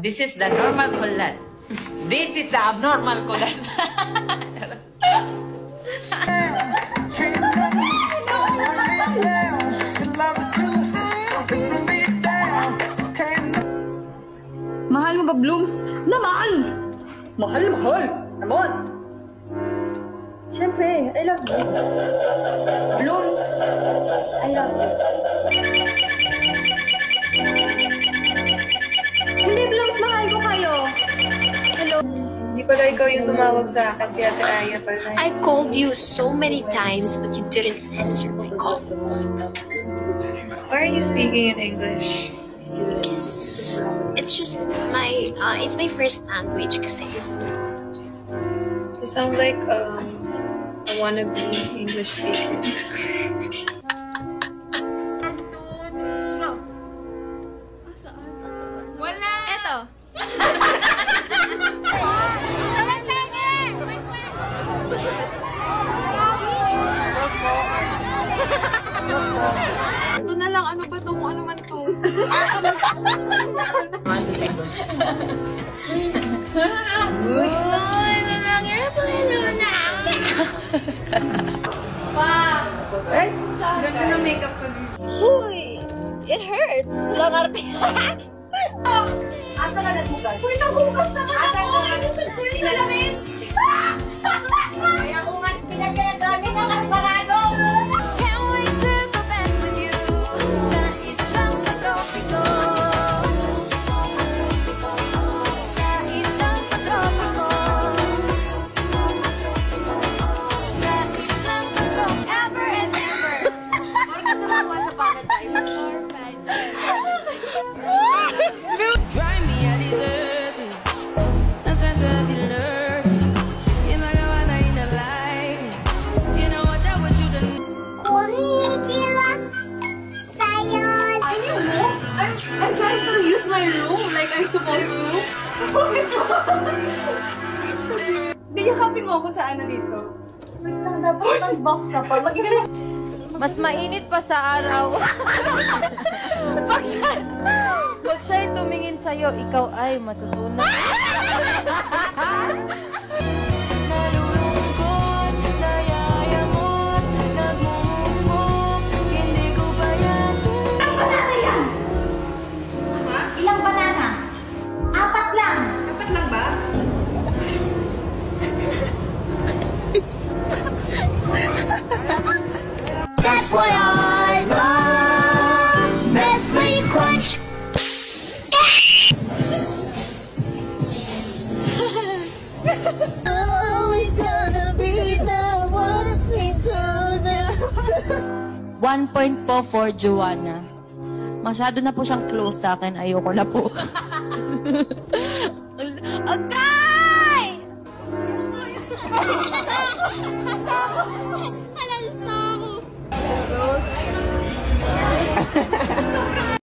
This is the normal kulat. This is the abnormal kulat. Mahal mo ba, Blooms? Naman! Mahal na mahal! Naman! Siyempre, I love Blooms. Blooms, I love you. Hindi, Blooms, mahal ko kayo. Hello? Hindi pala ikaw yung tumawag sa akin, si Ate Aya pala. I called you so many times, but you didn't answer my calls. Why are you speaking in English? Because it's just it's my first language kasi. You sound like a wannabe English speaker. Wala! Eto! Ito na lang, ano ba to? Kung ano man to? Ay, ganda ng makeup ko dito. Uy! It hurts! Langarte! Asa ka naghugas? Uy, nagugas naman Asa ako! ka Gusto ko yung salamin! Kaya kung nga pinagyan ng gamit ng kasibarado! I'm trying to use my room like I'm supposed to. Hindi, yakapin mo ako sa ano dito. Wait lang, dapat mas buff ka pa. Mas mainit pa sa araw. Pag siya'y tumingin sa'yo, ikaw ay matutunan. Ilang banana? 4 lang. 4 lang ba? That's why I love Nestle Crunch! Always gonna be the one together. 1 point po for Joanna. Masyado na po siyang close sa akin. Ayoko na po. Agad!